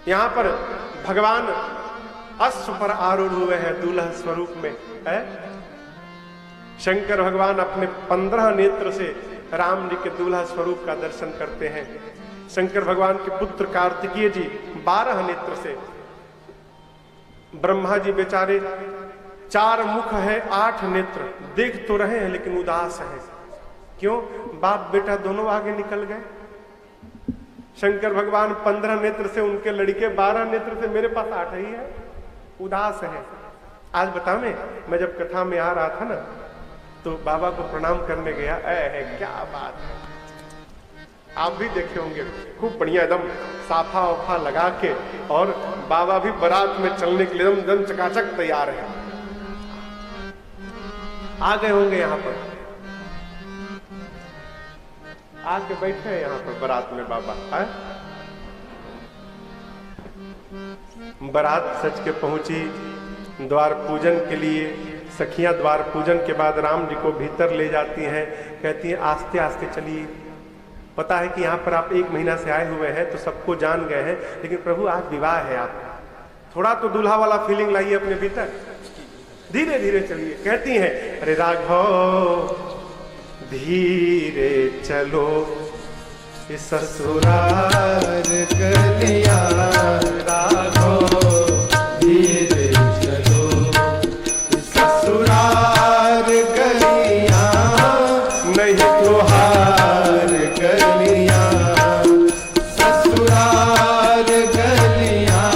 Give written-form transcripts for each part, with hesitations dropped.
यहाँ पर भगवान अश्व पर आरूढ़ हुए हैं दूल्हा स्वरूप में है। शंकर भगवान अपने 15 नेत्र से राम जी के दूल्हा स्वरूप का दर्शन करते हैं। शंकर भगवान के पुत्र कार्तिकेय जी 12 नेत्र से, ब्रह्मा जी बेचारे 4 मुख है 8 नेत्र, देख तो रहे हैं लेकिन उदास है। क्यों? बाप बेटा दोनों आगे निकल गए। शंकर भगवान 15 नेत्र से, उनके लड़के 12 नेत्र से, मेरे पास 8 ही है, उदास है। आज बताओ मैं जब कथा में आ रहा था ना तो बाबा को प्रणाम करने गया, है क्या बात है, आप भी देखे होंगे खूब बढ़िया एकदम साफा वफा लगा के, और बाबा भी बारात में चलने के लिए एकदम चकाचक तैयार है। आ गए होंगे यहाँ पर, आके बैठे हैं यहाँ पर बारात में बाबा है। बारात सच के पहुंची द्वार पूजन के लिए। सखियां द्वार पूजन के बाद राम जी को भीतर ले जाती हैं, कहती हैं आस्ते आस्ते चलिए। पता है कि यहाँ पर आप 1 महीना से आए हुए हैं तो सबको जान गए हैं, लेकिन प्रभु आज विवाह है आपका, थोड़ा तो दूल्हा वाला फीलिंग लाइए अपने भीतर, धीरे धीरे चलिए। कहती हैं अरे राघव धीरे चलो ससुराल गलियां, राघव धीरे चलो ससुराल गलियां, नहीं तो हार गलियां, ससुराल गलियां,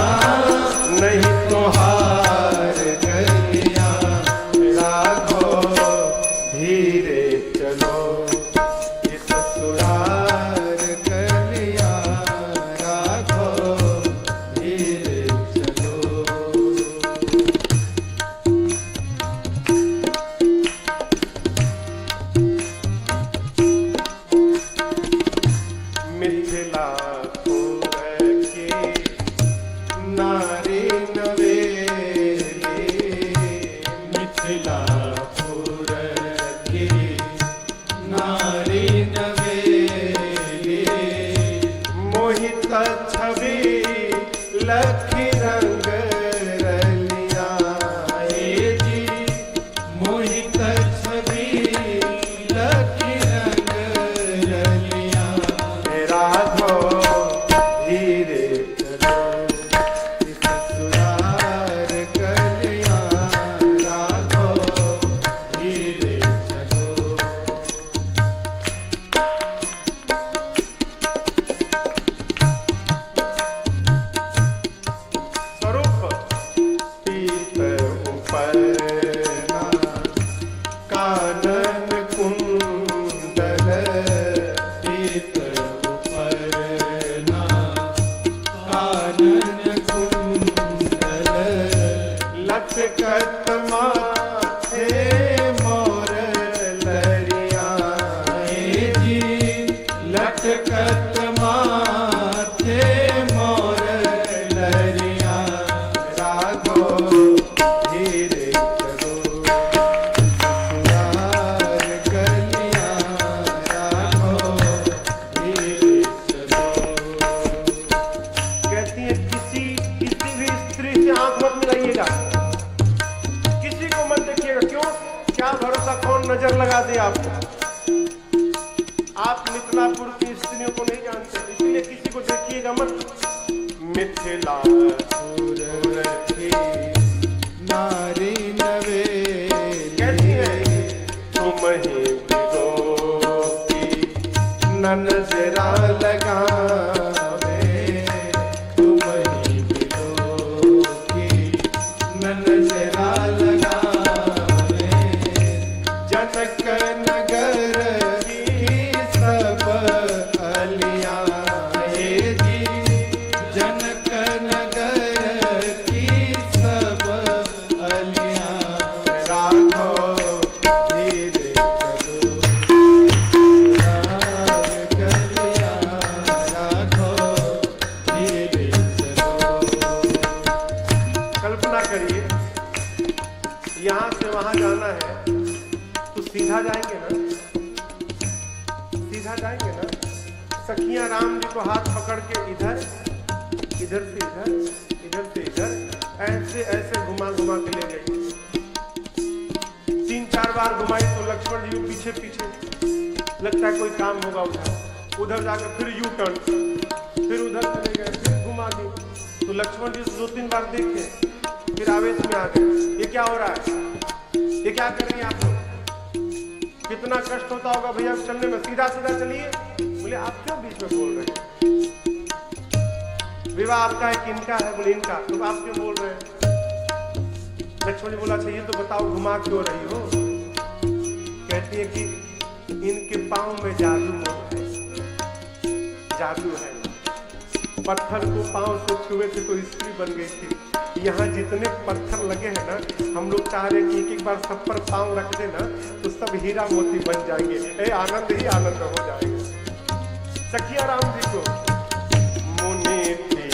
नहीं तो हार गलियां, राघव धीरे चलो ससुराल गलियां, राघव धीरे चलो। मिथिलापुर की नारी नवेली, मिथिलापुर की नारी नवेली, मोहित छवि लखी रंग रलियां, जी मोहित छवि लखी रंग रलियां, राघव धीरे चलो ससुराल गलियां, राघव धीरे चलो। स्वरूप पीत ऊपर ना कानन कुंडल, पीत ऊपर ना कानन कुंडल, लटकत माथे मोर लरियां, जी लटकत माथे मोर लरियां, राघव धीरे चलो ससुराल गलियां, राघव धीरे चलो। कहती है किसी भी स्त्री से आंख मत मिलाइएगा, किसी को मत देखिएगा। क्यों? क्या भरोसा कौन नजर लगा दे आपको। आप मिथिलापुर की स्त्रियों को नहीं जानते, इसलिए किसी को देखिएगा मत। मिथिलापुर की नारी नवेली, कहती है तुम ही बिरो की नजरा लगावे, तुम ही बिरो की नजरा लगावे, जनक नगर की सब अलियां, जी जनक नगर की सब अलियां, राघव धीरे चलो ससुराल गलियां, राघव धीरे चलो। कल्पना करिए यहां से वहां जाना है तो सीधा जाएंगे ना, सीधा जाएंगे ना। सखियां राम जी को हाथ पकड़ के इधर इधर से इधर ऐसे ऐसे घुमा घुमा के ले गई। 3-4 बार घुमाई तो लक्ष्मण जी पीछे पीछे, लगता है कोई काम होगा उधर जाकर फिर यू टर्न, फिर उधर चले गए, फिर घुमा दी। तो लक्ष्मण जी 2-3 बार देखे, फिर आवेश में आ गए, ये क्या हो रहा है, ये क्या कर रही हैं आप लोग, कितना कष्ट होता होगा भैया चलने में, सीधा सीधा चलिए। बोले आप क्यों बीच में बोल रहे हैं, विवाह आपका है कि इनका है, बोले इनका, तो आप क्यों बोल रहे हैं। लक्ष्मण जी बोला अच्छा ये तो बताओ घुमा क्यों रही हो। कहती है कि इनके पांव में जादू है, जादू है। पत्थर को पांव से छुए थे तो स्त्री बन गई थी। यहाँ जितने पत्थर लगे हैं ना, हम लोग चाह रहे कि एक बार सब पर पांव रख देना तो सब हीरा मोती बन जाएंगे, आनंद ही आनंद हो जाएगा। सखिया राम जी को मुनि प्रिय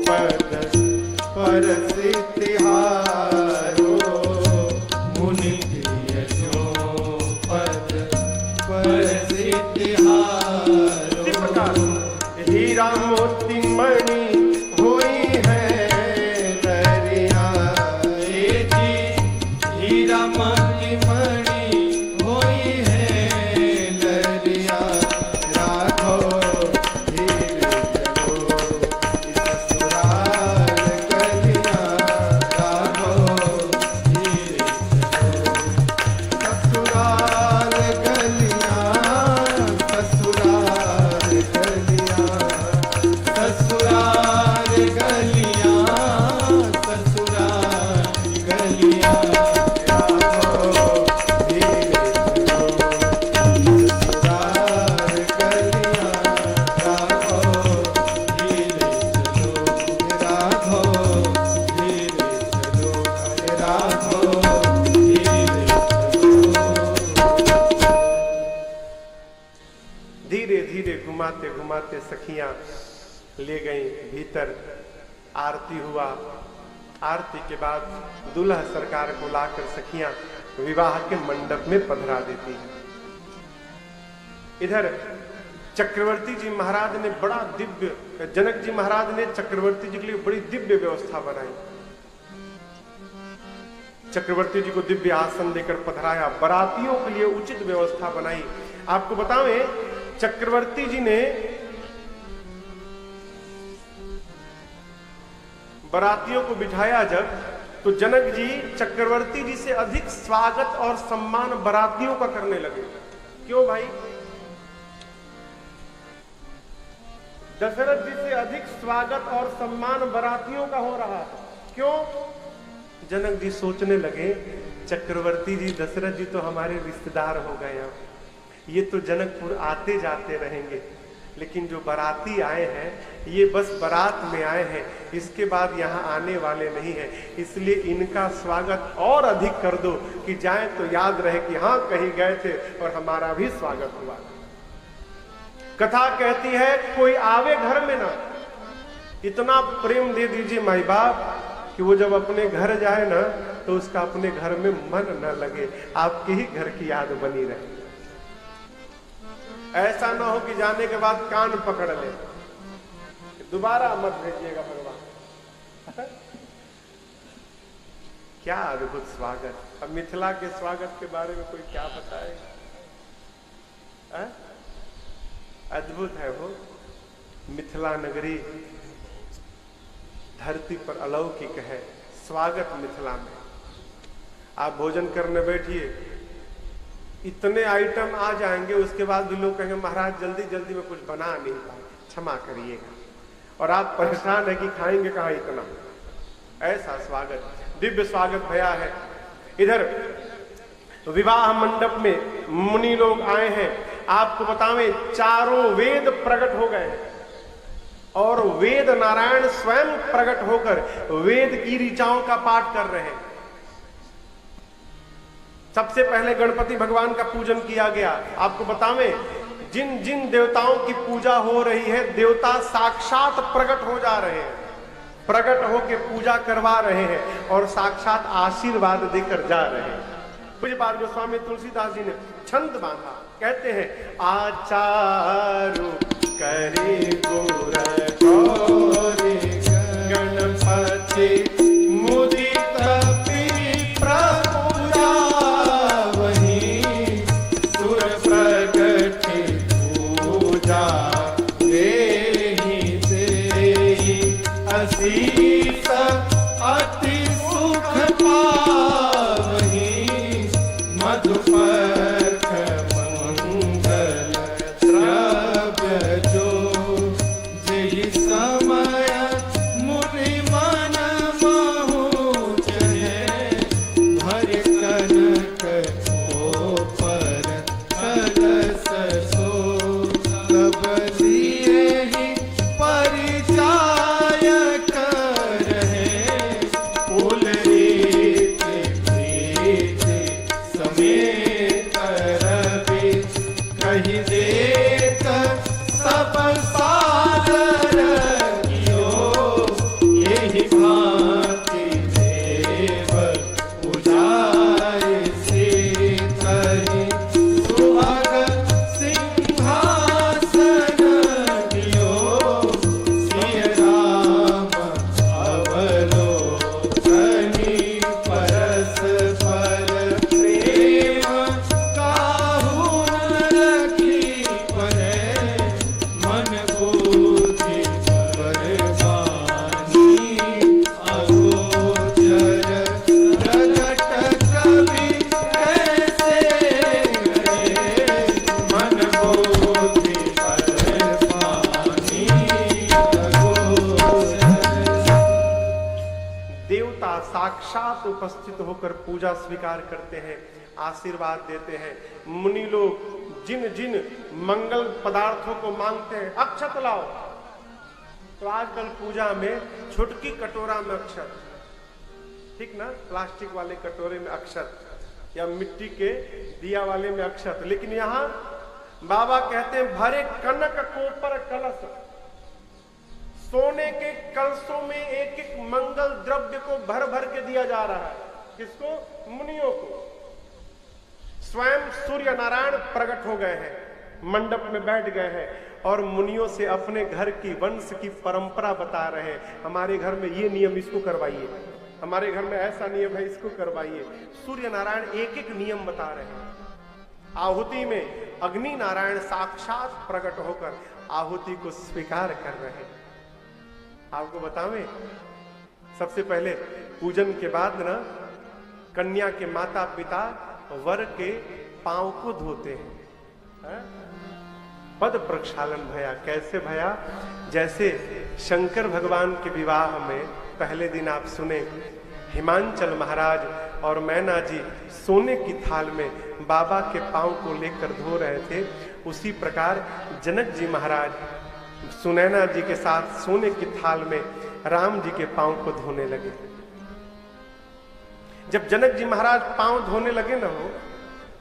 पद परसितिहारो, मुनि प्रिय पद परसितिहारो, इसी प्रकार हीरा मोती मणि हुई है दरिया, हीरा मोती मणि हुई है दरिया। राघो धीरे चलो ससुराल गलिया, राघो धीरे चलो ससुराल गलिया, ससुराल गलिया, ससुराल गलिया, ससुराल गलिया। राघो धीरे चलो ससुराल गलिया, राघो धीरे चलो, राघो धीरे चलो, राघो धीरे चलो। धीरे धीरे घुमाते घुमाते सखियां ले गई भीतर। आरती हुआ, आरती के बाद दूल्हा सरकार को लाकर सखियां विवाह के मंडप में पधरा देती हैं। इधर चक्रवर्ती जी महाराज ने बड़ा दिव्य, जनक जी महाराज ने चक्रवर्ती जी के लिए बड़ी दिव्य व्यवस्था बनाई। चक्रवर्ती जी को दिव्य आसन देकर पधराया, बारातियों के लिए उचित व्यवस्था बनाई। आपको बताएं चक्रवर्ती जी ने बारातियों को बिठाया जब, तो जनक जी चक्रवर्ती जी से अधिक स्वागत और सम्मान बारातियों का करने लगे। क्यों भाई, दशरथ जी से अधिक स्वागत और सम्मान बारातियों का हो रहा है। क्यों, जनक जी सोचने लगे चक्रवर्ती जी दशरथ जी तो हमारे रिश्तेदार हो गए हैं, ये तो जनकपुर आते जाते रहेंगे, लेकिन जो बाराती आए हैं ये बस बारात में आए हैं, इसके बाद यहाँ आने वाले नहीं हैं, इसलिए इनका स्वागत और अधिक कर दो कि जाए तो याद रहे कि हाँ कहीं गए थे और हमारा भी स्वागत हुआ। कथा कहती है कोई आवे घर में ना, इतना प्रेम दे दीजिए माई बाप कि वो जब अपने घर जाए ना तो उसका अपने घर में मन न लगे, आपके ही घर की याद बनी रहे। ऐसा ना हो कि जाने के बाद कान पकड़ ले, दोबारा मत भेजिएगा भगवान। क्या अद्भुत स्वागत। अब मिथिला के स्वागत के बारे में कोई क्या बताएगा, अद्भुत है वो मिथिला नगरी, धरती पर अलौकिक है स्वागत मिथिला में। आप भोजन करने बैठिए, इतने आइटम आ जाएंगे, उसके बाद भी लोग कहेंगे महाराज जल्दी जल्दी में कुछ बना नहीं पाए, क्षमा करिएगा, और आप परेशान है कि खाएंगे कहाँ इतना। ऐसा स्वागत, दिव्य स्वागत भया है। इधर विवाह मंडप में मुनि लोग आए हैं। आपको बतावें चारों वेद प्रकट हो गए और वेद नारायण स्वयं प्रकट होकर वेद की ऋचाओं का पाठ कर रहे हैं। सबसे पहले गणपति भगवान का पूजन किया गया। आपको बतावें जिन जिन देवताओं की पूजा हो रही है, देवता साक्षात प्रकट हो जा रहे हैं, प्रकट होकर पूजा करवा रहे हैं और साक्षात आशीर्वाद देकर जा रहे हैं। पूज्यपाद गोस्वामी तुलसीदास जी ने छंद बांधा, कहते हैं आचारु करे गुर रे गणपति मुदित प्रपूजा वही सुर प्रगट पूजा देहि देहि असीस अति सुख पावहि मधुपर्क मंगल द्रव्य जो जेहि समय मुनि मन महु चहे भर कनक पर कलश सो तब दिए ही परिचाय करहे कुल रीत प्रीत समेत रवि कहि देत सब सादर कियो यही भांति देव पूजाय सीतहि सुभग सिंहासन दियो सिय राम अवलोकनि परस्पर प्रेम काहू न रखी परे मन बुद्धि बरबानी अगोचर प्रगट कवि कैसे करे मन बुद्धि बरबानी अगोचर। देवता साक्षात उपस्थित होकर पूजा स्वीकार करते हैं, आशीर्वाद देते हैं। मुनि लोग जिन जिन मंगल पदार्थों को मांगते हैं, अक्षत लाओ, तो आजकल पूजा में छुटकी कटोरा में अक्षत, ठीक ना, प्लास्टिक वाले कटोरे में अक्षत या मिट्टी के दिया वाले में अक्षत, लेकिन यहाँ बाबा कहते हैं भरे कनक कोपर कलश, सोने के कलशों में एक एक मंगल द्रव्य को भर भर के दिया जा रहा है। किसको? मुनियों को। स्वयं सूर्य नारायण प्रकट हो गए हैं, मंडप में बैठ गए हैं और मुनियों से अपने घर की वंश की परंपरा बता रहे हैं। हमारे घर में ये नियम, इसको करवाइए, हमारे घर में ऐसा नियम है, इसको करवाइए। सूर्य नारायण एक एक नियम बता रहे हैं। आहुति में अग्नि नारायण साक्षात प्रकट होकर आहुति को स्वीकार कर रहे हैं। आपको बतावें, सबसे पहले पूजन के बाद ना कन्या के माता पिता वर के पांव को धोते हैं। पद प्रक्षालन भया, कैसे भया? जैसे शंकर भगवान के विवाह में पहले दिन आप सुने, हिमांचल महाराज और मैना जी सोने की थाल में बाबा के पांव को लेकर धो रहे थे, उसी प्रकार जनक जी महाराज सुनैना जी के साथ सोने की थाल में राम जी के पांव को धोने लगे। जब जनक जी महाराज पांव धोने लगे ना, हो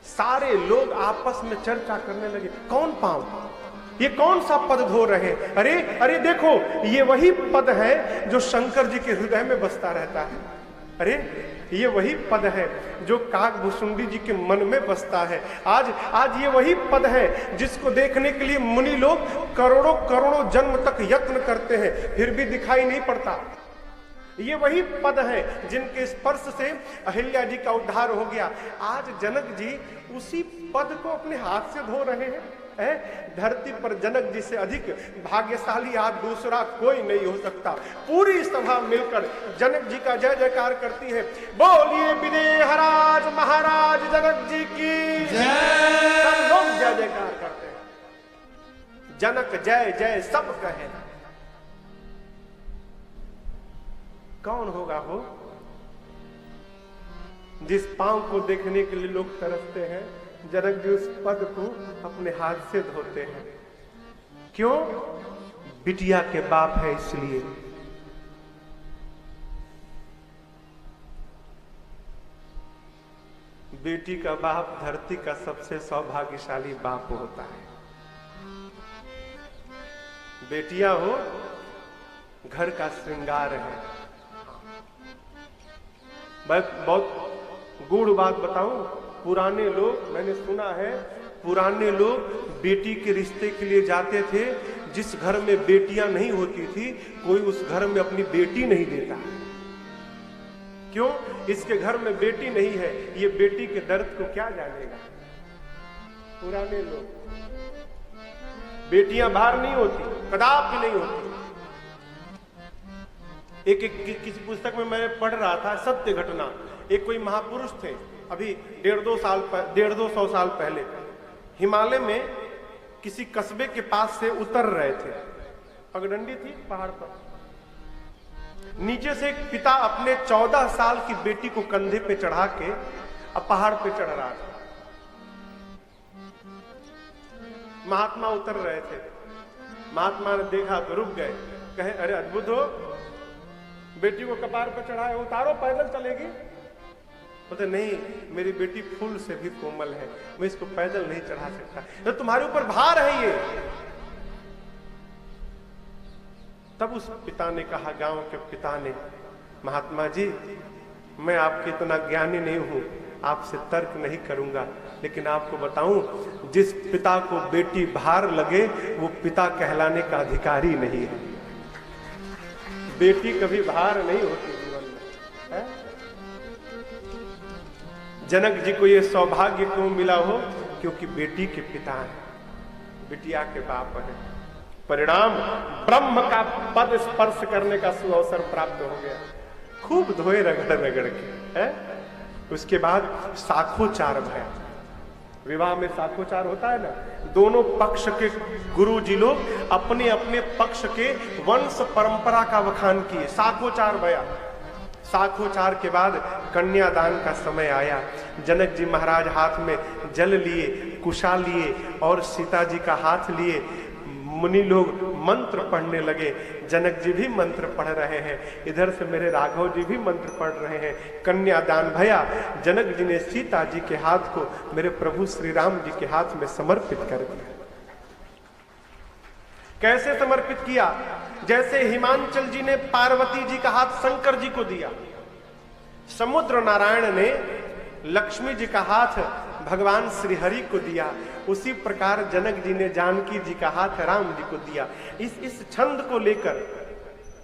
सारे लोग आपस में चर्चा करने लगे, कौन पांव, ये कौन सा पद धो रहे हैं? अरे अरे देखो, ये वही पद है जो शंकर जी के हृदय में बसता रहता है। अरे ये वही पद है जो काकभूषुंडी जी के मन में बसता है। आज ये वही पद है जिसको देखने के लिए मुनि लोग करोड़ों करोड़ों जन्म तक यत्न करते हैं, फिर भी दिखाई नहीं पड़ता। ये वही पद है जिनके स्पर्श से अहिल्या जी का उद्धार हो गया। आज जनक जी उसी पद को अपने हाथ से धो रहे हैं। धरती पर जनक जी से अधिक भाग्यशाली आज दूसरा कोई नहीं हो सकता। पूरी सभा मिलकर जनक जी का जय जयकार करती है। बोलिए विदेहराज महाराज जनक जी की जय। सब लोग जय जयकार करते हैं। जनक जय जय सब कहे। कौन होगा वो जिस पांव को देखने के लिए लोग तरसते हैं? जनक जी उस पद को अपने हाथ से धोते हैं। क्यों? बिटिया के बाप है इसलिए। बेटी का बाप धरती का सबसे सौभाग्यशाली बाप होता है। बेटियां हो घर का श्रृंगार है। बहुत गूढ़ बात बताऊं, पुराने लोग, मैंने सुना है, पुराने लोग बेटी के रिश्ते के लिए जाते थे, जिस घर में बेटियां नहीं होती थी, कोई उस घर में अपनी बेटी नहीं देता। क्यों? इसके घर में बेटी नहीं है, ये बेटी के दर्द को क्या जानेगा। पुराने लोग, बेटियां बाहर नहीं होती, कदापि नहीं होती। किसी पुस्तक में मैं पढ़ रहा था, सत्य घटना। एक कोई महापुरुष थे, अभी 150-200 साल पहले हिमालय में किसी कस्बे के पास से उतर रहे थे। पगडंडी थी पहाड़ पर। नीचे से एक पिता अपने 14 साल की बेटी को कंधे पे चढ़ा के अब पहाड़ पे चढ़ रहा था। महात्मा उतर रहे थे। महात्मा ने देखा तो रुक गए, कहे अरे अद्भुत हो, बेटी को कपार पे चढ़ाए, उतारो, पैदल चलेगी। बोलते नहीं, मेरी बेटी फूल से भी कोमल है, मैं इसको पैदल नहीं चढ़ा सकता, तो तुम्हारे ऊपर भार है ये। तब उस पिता ने कहा, गांव के पिता ने, महात्मा जी मैं आपके इतना ज्ञानी नहीं हूं, आपसे तर्क नहीं करूंगा, लेकिन आपको बताऊं, जिस पिता को बेटी भार लगे वो पिता कहलाने का अधिकारी नहीं है। बेटी कभी भार नहीं होती जीवन में, है? जनक जी को ये सौभाग्य क्यों मिला हो? क्योंकि बेटी के पिता हैं, बिटिया के बाप हैं। परिणाम ब्रह्म का पद स्पर्श करने का सुअवसर प्राप्त हो गया। खूब धोए रगड़ रगड़ के, है? उसके बाद साखोचार भया। विवाह में साखोचार होता है ना, दोनों पक्ष के गुरु जी लोग अपने अपने पक्ष के वंश परंपरा का बखान किए। साखोचार भया। साखोचार के बाद कन्यादान का समय आया। जनक जी महाराज हाथ में जल लिए, कुशा लिए और सीता जी का हाथ लिए। मुनि लोग मंत्र पढ़ने लगे। जनक जी भी मंत्र पढ़ रहे हैं, इधर से मेरे राघव जी भी मंत्र पढ़ रहे हैं। कन्यादान भया। जनक जी ने सीता जी के हाथ को मेरे प्रभु श्री राम जी के हाथ में समर्पित कर दिया। कैसे समर्पित किया? जैसे हिमांचल जी ने पार्वती जी का हाथ शंकर जी को दिया, समुद्र नारायण ने लक्ष्मी जी का हाथ भगवान श्री हरि को दिया, उसी प्रकार जनक जी ने जानकी जी का हाथ राम जी को दिया। इस छंद को लेकर,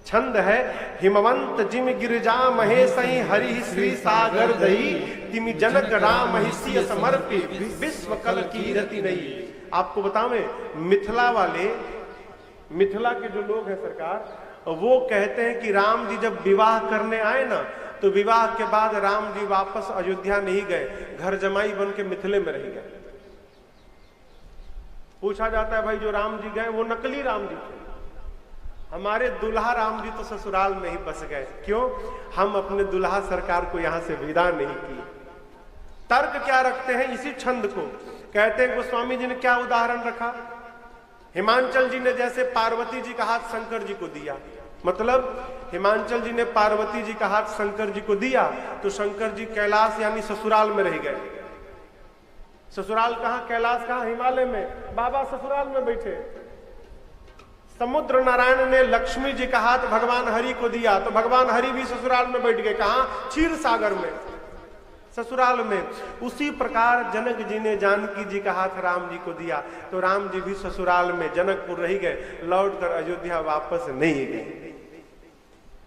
छंद है, हिमवंत जिम गिरिजा महेशई हरि श्री सागर दई, तिमि जनक राम हिस्य समर्पि विश्व कल कीरति नहीं। आपको बतावें, मिथिला वाले, मिथिला के जो लोग हैं सरकार, वो कहते हैं कि राम जी जब विवाह करने आए ना, तो विवाह के बाद राम जी वापस अयोध्या नहीं गए, घर जमाई बन के मिथिले में रह गए। पूछा जाता है भाई जो राम जी गए वो नकली राम जी थे, हमारे दुल्हा राम जी तो ससुराल में ही बस गए। क्यों? हम अपने दुल्हा सरकार को यहां से विदा नहीं किए। तर्क क्या रखते हैं? इसी छंद को कहते हैं। गोस्वामी जी ने क्या उदाहरण रखा? हिमांचल जी ने जैसे पार्वती जी का हाथ शंकर जी को दिया, मतलब हिमांचल जी ने पार्वती जी का हाथ शंकर जी को दिया, तो शंकर जी कैलाश यानी ससुराल में रह गए। ससुराल कहां? कैलाश कहां? हिमालय में। बाबा ससुराल में बैठे। समुद्र नारायण ने लक्ष्मी जी का हाथ भगवान हरि को दिया, तो भगवान हरि भी ससुराल में बैठ गए। कहां? क्षीर सागर में, ससुराल में। उसी प्रकार जनक जी ने जानकी जी का हाथ राम जी को दिया, तो राम जी भी ससुराल में जनकपुर रह गए, लौटकर अयोध्या वापस नहीं गए।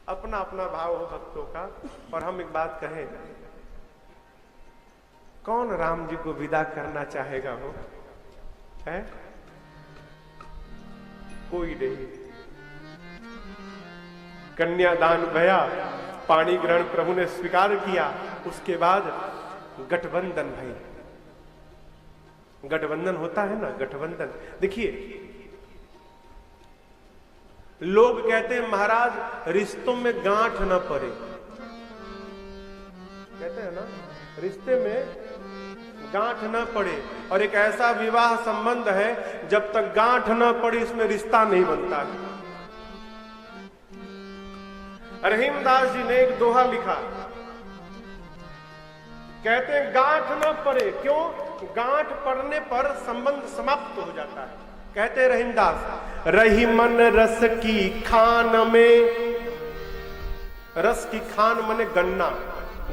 अपना अपना भाव हो भक्तों का। और हम एक बात कहें, कौन राम जी को विदा करना चाहेगा? हो है कोई नहीं। कन्यादान भया, पाणी ग्रहण प्रभु ने स्वीकार किया। उसके बाद गठबंधन भाई, गठबंधन होता है ना, गठबंधन। देखिए, लोग कहते हैं महाराज रिश्तों में गांठ ना पड़े, कहते हैं ना, रिश्ते में गांठ न पड़े। और एक ऐसा विवाह संबंध है, जब तक गांठ न पड़े इसमें रिश्ता नहीं बनता है। रहीमदास जी ने एक दोहा लिखा, कहते हैं गांठ न पड़े। क्यों? गांठ पड़ने पर संबंध समाप्त हो जाता है। कहते हैं रहीमदास, रही मन रस की खान में, रस की खान मने गन्ना,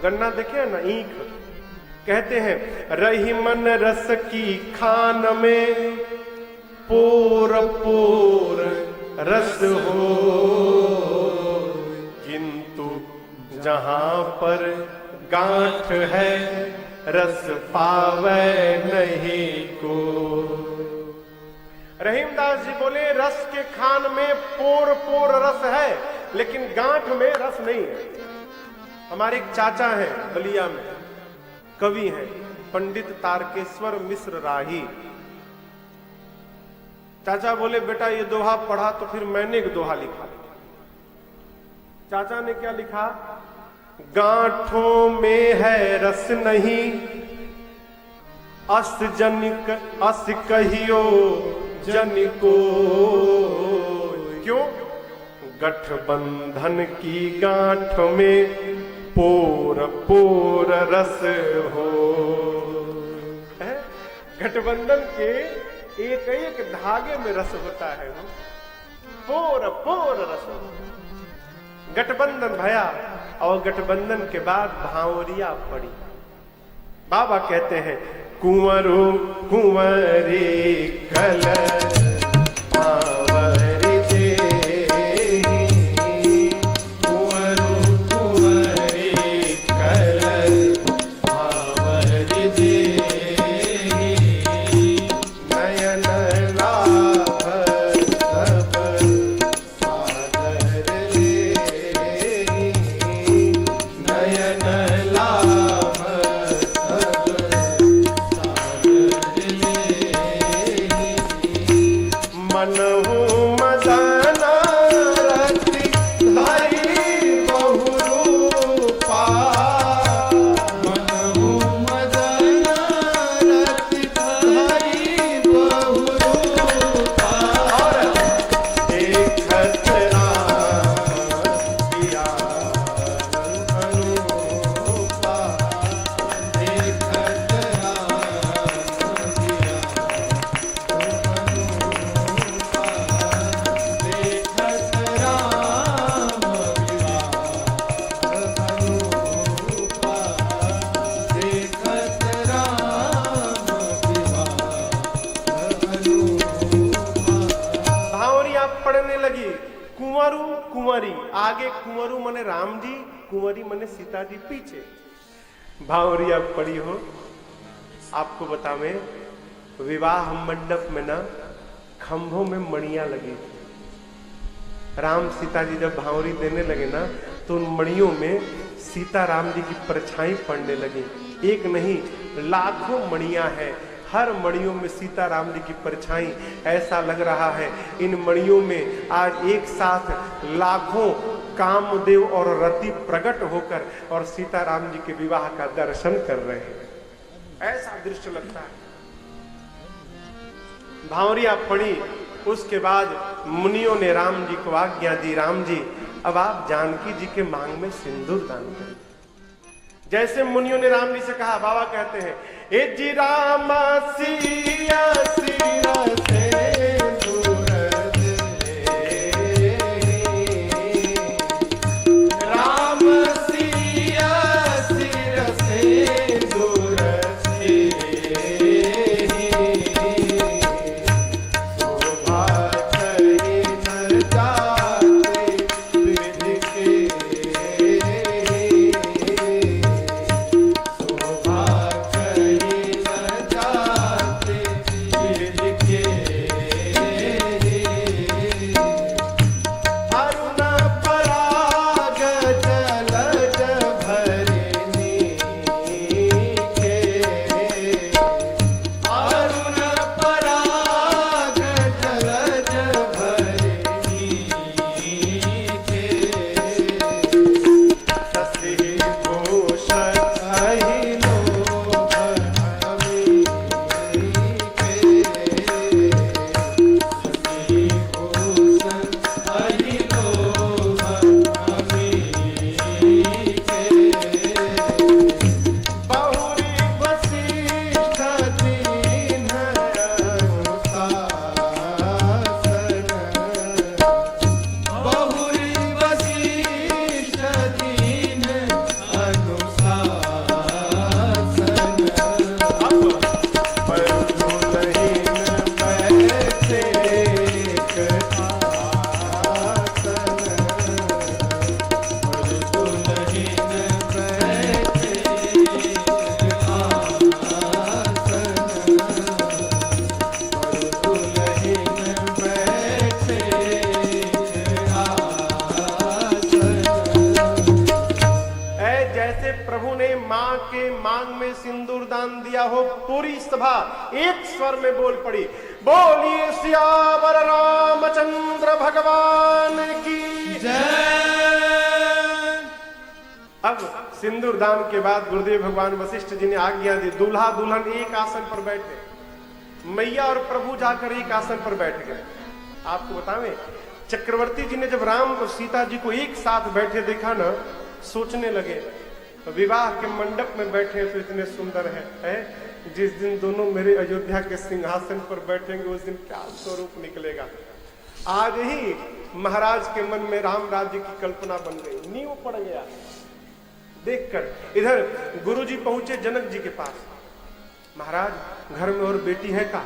गन्ना देखे ना, ईख। कहते हैं रही मन रस की खान में, पोर पोर रस हो, किंतु जहां पर गांठ है रस पावे नहीं को। रहीमदास जी बोले रस के खान में पोर पोर रस है, लेकिन गांठ में रस नहीं है। हमारे एक चाचा हैं बलिया में, कवि हैं पंडित तारकेश्वर मिश्र राही। चाचा बोले बेटा ये दोहा पढ़ा, तो फिर मैंने एक दोहा लिखा। चाचा ने क्या लिखा? गांठों में है रस नहीं, अस जनिक अस कहियो जनिको। क्यों? गठबंधन की गांठ में पोर पोर रस हो। गठबंधन के एक एक धागे में रस होता है, वो पोर पोर रस हो। गठबंधन भया और गठबंधन के बाद भांवरिया पड़ी। बाबा कहते हैं कुंवरो कुंवरी कल भांवरी देहि, कुंवरो कुंवरी कल भांवरी देहि, नयन लाभ सब सादर लेहि, नयन लाभ सब मनहु मदन रति धरि बहुरूपा, मनहु मदन रति धरि बहुरूपा, देखत राम सिया अनुरूपा, देखत राम सिया पढ़ने लगी। कुंवरू कुंवरी, आगे कुंवरू मने राम जी, कुंवरी मने सीता जी पीछे। भावरिया पड़ी हो। आपको बतावे विवाह मंडप में ना खंभों में मणियां लगी थी। राम सीता जी जब भावरी देने लगे ना, तो उन मणियों में सीता राम जी की परछाई पड़ने लगी। एक नहीं लाखों मणियां हैं, हर मणियों में सीता राम जी की परछाई। ऐसा लग रहा है इन मणियों में आज एक साथ लाखों कामदेव और रति प्रकट होकर और सीता राम जी के विवाह का दर्शन कर रहे हैं। ऐसा दृश्य लगता है। भावरिया पड़ी। उसके बाद मुनियों ने राम जी को आज्ञा दी, राम जी अब आप जानकी जी के मांग में सिंदूर दान करें। जैसे मुनियों ने राम जी से कहा, बाबा कहते हैं ए जी राम सिया सिया सिंदूर दे, राम सिया सिया सिंदूर दे, शोभा कहीं न जाते विधि के, शोभा कहीं न जाते विधि के। मां के मांग में सिंदूर दान दिया हो। पूरी सभा एक स्वर में बोल पड़ी, बोलिए सियावर रामचंद्र भगवान की जय। अब सिंदूर दान के बाद गुरुदेव भगवान वशिष्ठ जी ने आज्ञा दी, दूल्हा दुल्हन एक आसन पर बैठे, मैया और प्रभु जाकर एक आसन पर बैठ गए। आपको बतावें, चक्रवर्ती जी ने जब राम और सीता जी को एक साथ बैठे देखा ना, सोचने लगे तो विवाह के मंडप में बैठे तो इतने सुंदर है? जिस दिन दोनों मेरे अयोध्या के सिंहासन पर बैठेंगे उस दिन क्या स्वरूप निकलेगा। आज ही महाराज के मन में राम राज्य की कल्पना बन गई, नींव पड़ गया देखकर। इधर गुरुजी पहुंचे जनक जी के पास, महाराज घर में और बेटी है का?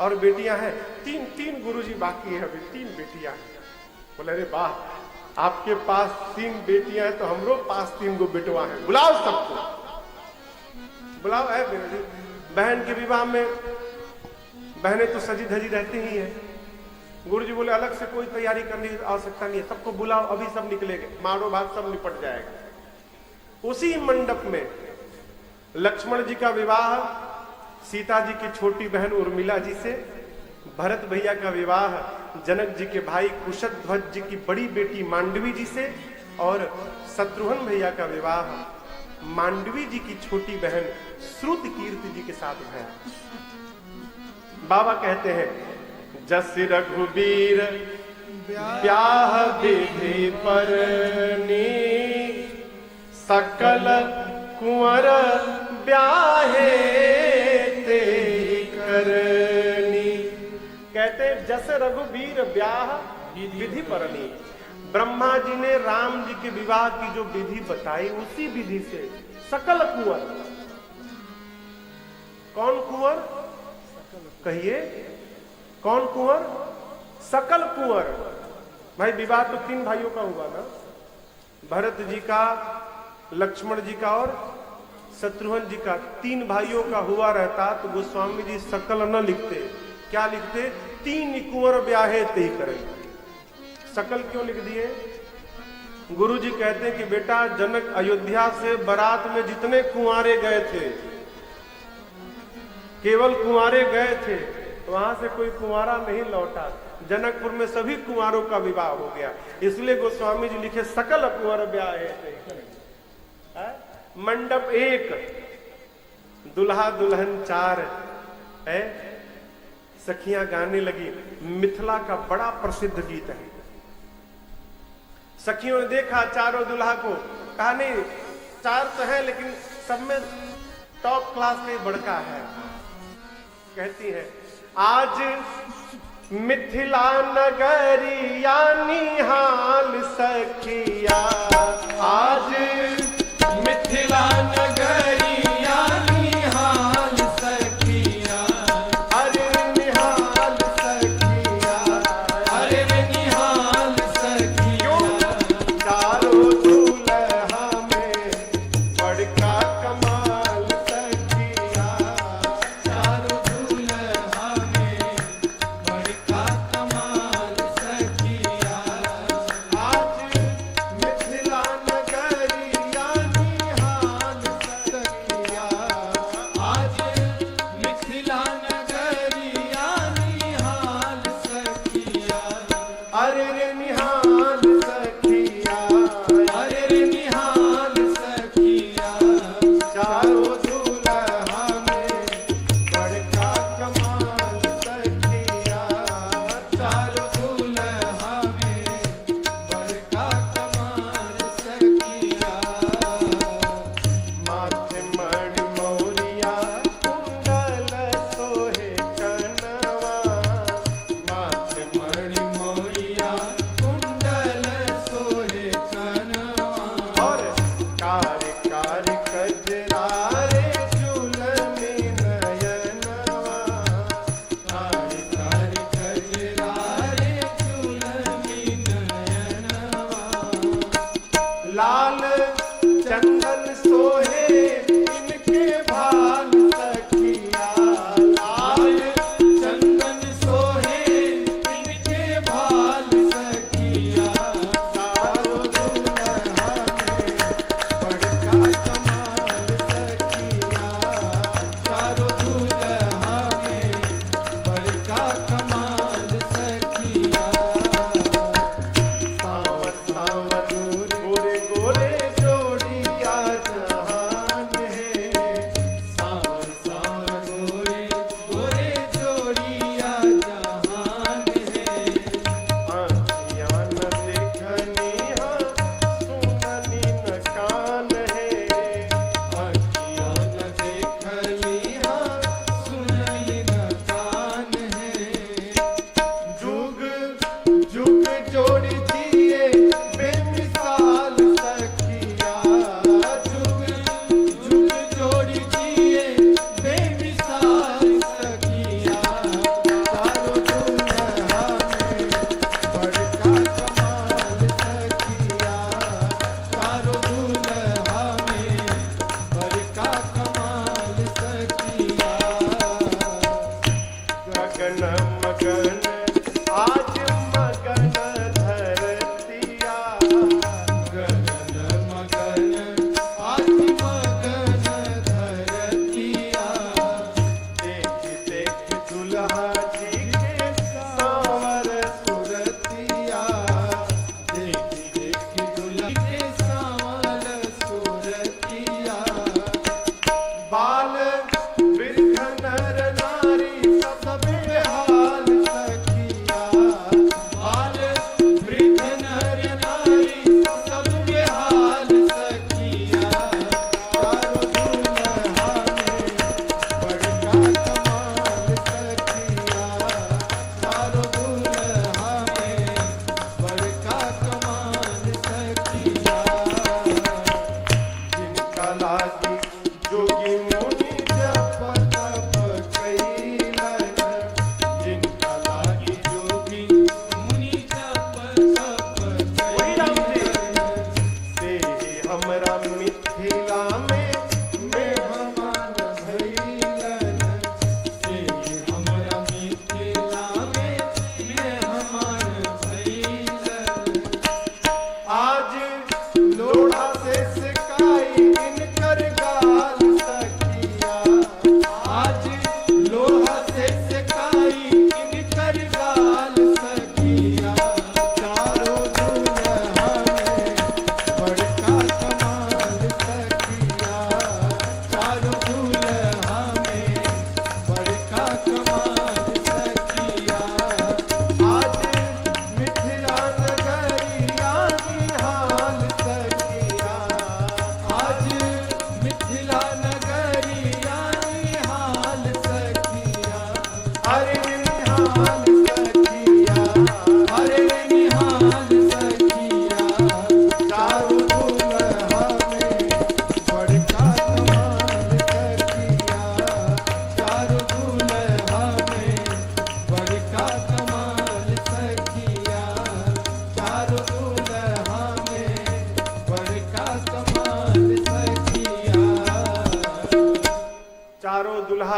और बेटियां हैं? तीन गुरुजी बाकी है, अभी 3 बेटियां हैं। बोले अरे वाह, आपके पास 3 बेटियां हैं तो हमरो पास 3 गो बेटवा है, बुलाओ सबको, बुलाओ। है बहन के विवाह में बहनें तो सजी धजी रहती ही है। गुरुजी बोले अलग से कोई तैयारी करने की आवश्यकता नहीं है, सबको बुलाओ, अभी सब निकलेंगे, मारो भाग सब निपट जाएगा। उसी मंडप में लक्ष्मण जी का विवाह सीता जी की छोटी बहन उर्मिला जी से, भरत भैया का विवाह जनक जी के भाई कुशध्वज जी की बड़ी बेटी मांडवी जी से, और शत्रुघ्न भैया का विवाह मांडवी जी की छोटी बहन श्रुत कीर्ति जी के साथ है। बाबा कहते हैं, जस रघुबीर ब्याह विधि परनी, सकल कुंवर ब्याहे ते करनी। कहते हैं जस रघुबीर ब्याह विधि परनी, ब्रह्मा जी ने राम जी के विवाह की जो विधि बताई उसी विधि से सकल कुंवर। कौन कुंवर? कहिए कौन कुंवर? सकल कुंवर। भाई विवाह तो 3 भाइयों का हुआ ना, भरत जी का, लक्ष्मण जी का और शत्रुघ्न जी का। 3 भाइयों का हुआ रहता तो गोस्वामी जी सकल न लिखते, क्या लिखते? 3 कुंवर ब्याहे ते करें। सकल क्यों लिख दिए? गुरु जी कहते हैं कि बेटा जनक अयोध्या से बारात में जितने कुंवारे गए थे, केवल कुंवारे गए थे, वहां से कोई कुंवारा नहीं लौटा। जनकपुर में सभी कुंवारों का विवाह हो गया, इसलिए गोस्वामी जी लिखे सकल कुंवर ब्याहे ते करें। मंडप 1, दुल्हा दुल्हन 4 है। सखियां गाने लगी। मिथिला का बड़ा प्रसिद्ध गीत है। सखियों ने देखा चारों दुल्हा को, कहा नहीं 4 तो है लेकिन सब में टॉप क्लास का ही बड़का है। कहती है आज मिथिला नगरिया निहाल सखिया, आज मिथिला नगरिया निहाल सखिया, अरे निहाल सखिया, अरे निहाल सखिया। चारों दुल्हा में बड़का कमाल सखिया, चारों दुल्हा में बड़का कमाल सखिया। आज मिथिला नगरिया निहाल सखिया, आज मिथिला नगरिया निहाल सखिया, अरे रे निहाल सखिया, अरे निहाल सखिया। चारों दुल्हा में बड़का कमाल सखिया, चारों दुल्हा में बड़का कमाल सखिया। माथे मणि मौरिया कुंडल सोहे कनवा, माथे मणि मोरिया कुंडल सोहे कनवा, और कार कार कजरारे चूलमी नयनवा, कारी कारी कजरारे चूलमी नयनवा। लाल चंदन सोहे इनके भाल सखिया, लाल चंदन सोहे इनके भाल सखिया, चारों दुल्हा में बड़का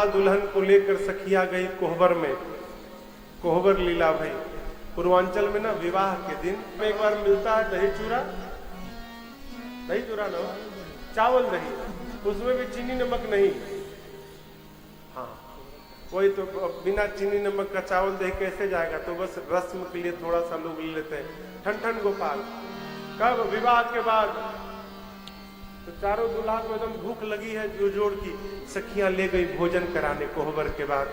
दुल्हन को लेकर सखिया गई कोहबर में, कोहबर लीला भाई। पूर्वांचल में ना विवाह के दिन एक बार मिलता है दही चूरा, दही चूरा ना, चावल दही, उसमें भी चीनी नमक नहीं। हाँ, कोई तो बिना चीनी नमक का चावल दही कैसे जाएगा, तो बस रस्म के लिए थोड़ा सा लोग ले लेते हैं। ठन ठन गोपाल, कब विवाह के बाद तो चारों दूल्हा को एकदम भूख लगी है जो जोड़ की, सखियां ले गई भोजन कराने। कोहबर के बाद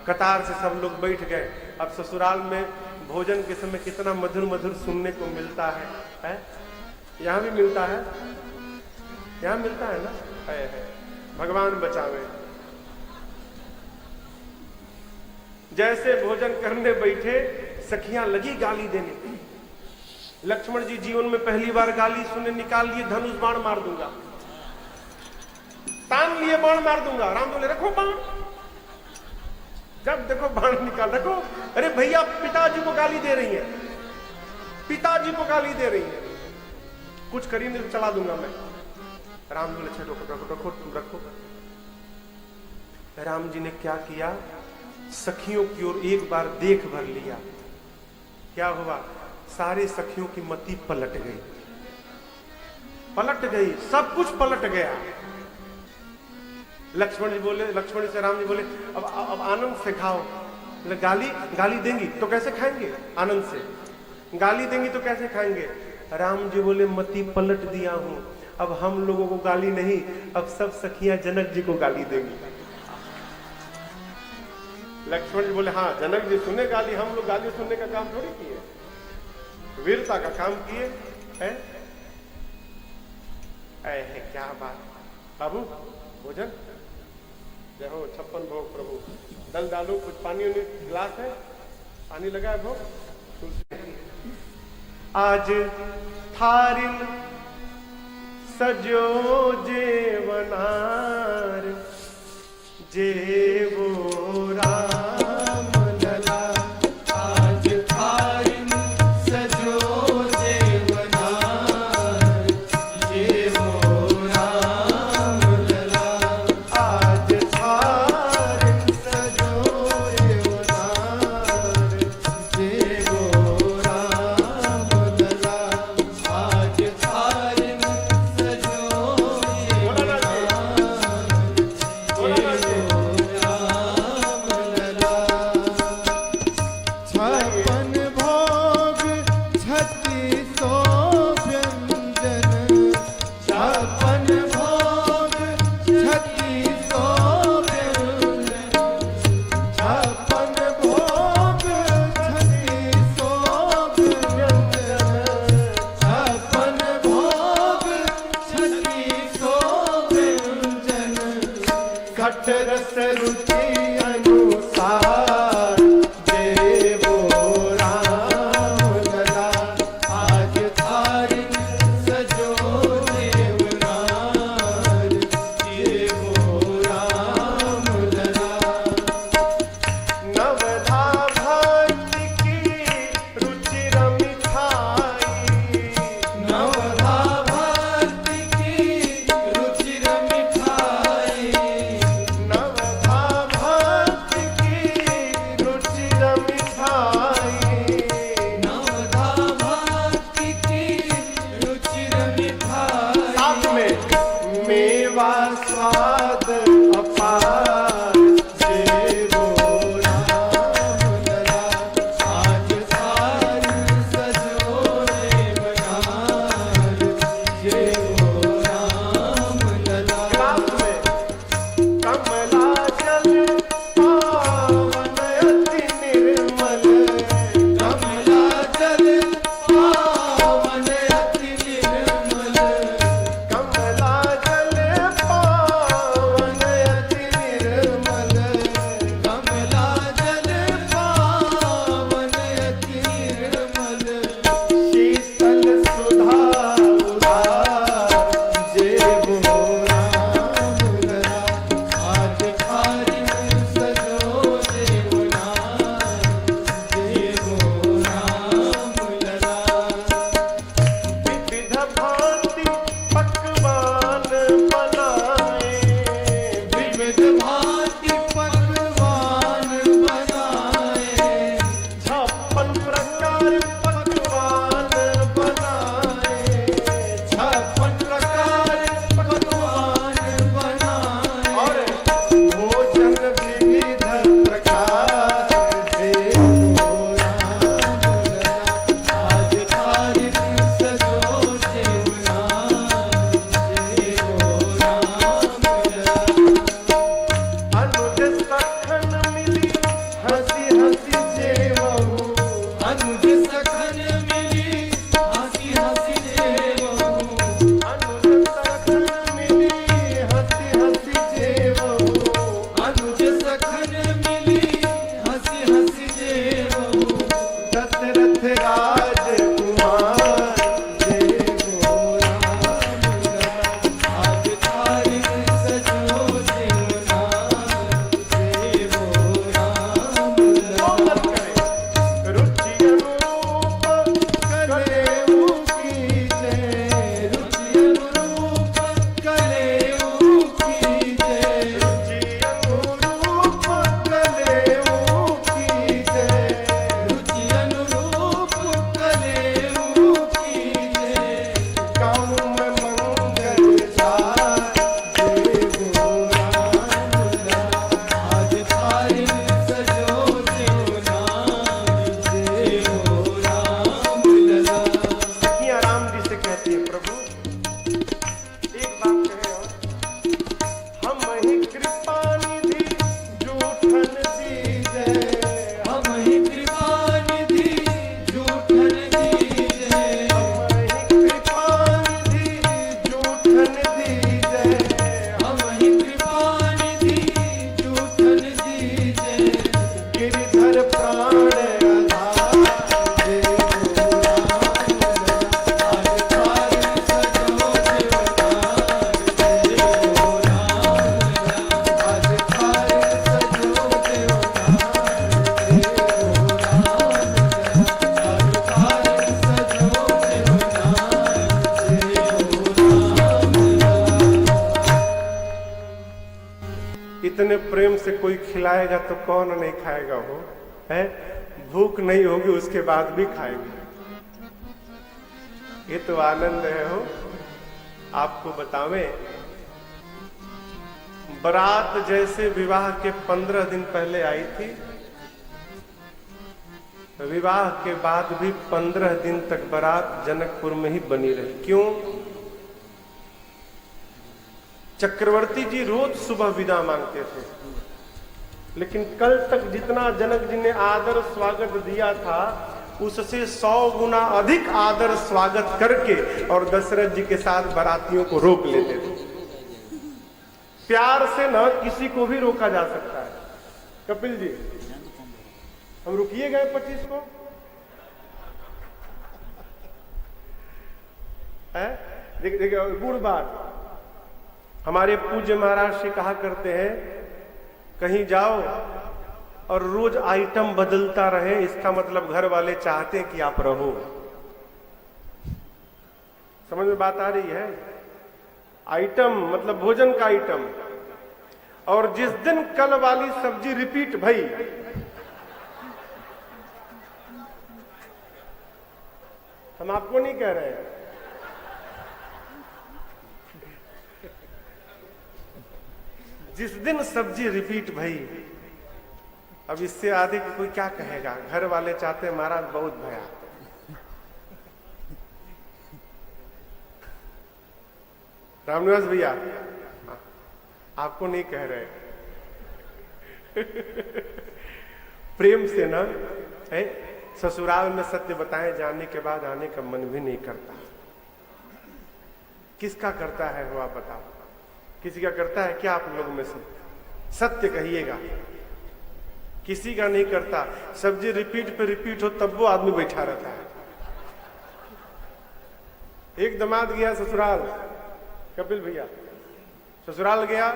कतार से सब लोग बैठ गए। अब ससुराल में भोजन के समय कितना मधुर मधुर सुनने को मिलता है? यहाँ भी मिलता है, यहाँ मिलता है ना, है। भगवान बचावे। जैसे भोजन करने बैठे, सखियां लगी गाली देने। लक्ष्मण जी जीवन में पहली बार गाली सुने, निकाल लिए धनुष, बाण मार दूंगा, तान लिए बाण मार दूंगा। राम बोले रखो बाण, जब देखो बाण निकाल रखो। अरे भैया पिताजी को गाली दे रही है, पिताजी को गाली दे रही है, कुछ करी नहीं तो चला दूंगा मैं। राम बोले अच्छा रखो रखो रखो, तुम रखो। राम जी ने क्या किया, सखियों की ओर एक बार देख भर लिया। क्या हुआ, सारे सखियों की मति पलट गई, पलट गई, सब कुछ पलट गया। लक्ष्मण जी बोले, लक्ष्मण से राम जी बोले अब आनंद से खाओ। बोले गाली देंगी तो कैसे खाएंगे, आनंद से गाली देंगी तो कैसे खाएंगे। राम जी बोले मति पलट दिया हूं, अब हम लोगों को गाली नहीं, अब सब सखियां जनक जी को गाली देंगी। लक्ष्मण जी बोले हाँ जनक जी सुने गाली, हम लोग गाली सुनने का काम थोड़ी किए, वीरता का काम किए हैं। क्या बात। बाबू भोजन जय हो, 56 भोग प्रभु, दल डालो, कुछ पानी, गिलास है, पानी लगा है भोग। आज थारिल सजो जेवनार, जेवो राम लला। आज थारिन सजो जेवनार, जेवो राम लला। आज थारिन सजो जेवनार, जेवो राम लला। आज थारिन सजो बोला ना जी, बोला ना जी। इतने प्रेम से कोई खिलाएगा तो कौन नहीं खाएगा हो, है? भूख नहीं होगी उसके बाद भी खाएंगे। ये तो आनंद है हो। आपको बतावें, बारात जैसे विवाह के 15 दिन पहले आई थी, विवाह के बाद भी 15 दिन तक बारात जनकपुर में ही बनी रही। क्यों? चक्रवर्ती जी रोज सुबह विदा मांगते थे, लेकिन कल तक जितना जनक जी ने आदर स्वागत दिया था उससे 100 गुना अधिक आदर स्वागत करके और दशरथ जी के साथ बारातियों को रोक लेते थे। प्यार से न किसी को भी रोका जा सकता है। कपिल जी, हम रुकिए गए 25 को, है? देखिए गुड़ बात, हमारे पूज्य महाराज से कहा करते हैं, कहीं जाओ और रोज आइटम बदलता रहे, इसका मतलब घर वाले चाहते हैं कि आप रहो। समझ में बात आ रही है? आइटम मतलब भोजन का आइटम। और जिस दिन कल वाली सब्जी रिपीट भई, हम आपको नहीं कह रहे हैं, जिस दिन सब्जी रिपीट भई, अब इससे अधिक कोई क्या कहेगा? घर वाले चाहते हैं महाराज बहुत भया। रामनिवास भैया, आपको नहीं कह रहे प्रेम से ना है, ससुराल में सत्य बताए जाने के बाद आने का मन भी नहीं करता। किसका करता है वो आप बताओ? किसी का करता है क्या? आप लोग में से सत्य कहिएगा। किसी का नहीं करता। सब्जी रिपीट पे रिपीट हो तब वो आदमी बैठा रहता है। एक दामाद गया ससुराल, कपिल भैया ससुराल गया,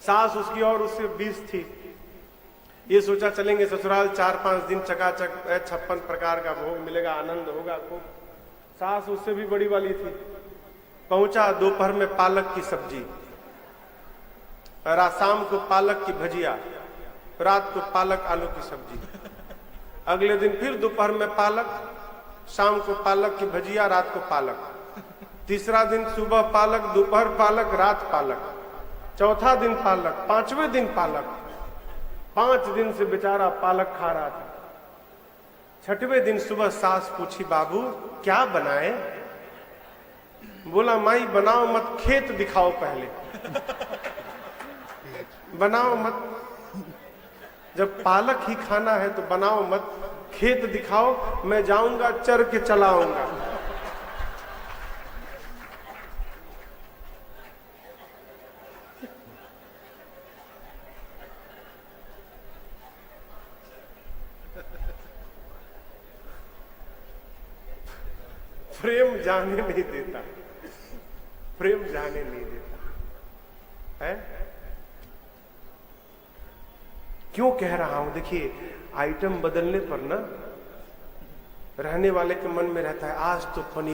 सास उसकी और उससे 20 थी। ये सोचा चलेंगे ससुराल 4-5 दिन, चकाचक 56 प्रकार का भोग मिलेगा, आनंद होगा खूब। सास उससे भी बड़ी वाली थी। पहुंचा, दोपहर में पालक की सब्जी, शाम को पालक की भजिया, रात को पालक आलू की सब्जी। अगले दिन फिर दोपहर में पालक, शाम को पालक की भजिया, रात को पालक। तीसरा दिन सुबह पालक, दोपहर पालक, रात पालक। चौथा दिन पालक, 5वें दिन पालक। 5 दिन से बेचारा पालक खा रहा था। 6वें दिन सुबह सास पूछी, बाबू क्या बनाए? बोला, माई बनाओ मत, खेत दिखाओ पहले। बनाओ मत, जब पालक ही खाना है तो बनाओ मत, खेत दिखाओ, मैं जाऊंगा चर के चला आऊंगा। प्रेम जाने नहीं देता, प्रेम जाने नहीं देता है। क्यों कह रहा हूं? देखिए, आइटम बदलने पर ना रहने वाले के मन में रहता है आज तो पनीर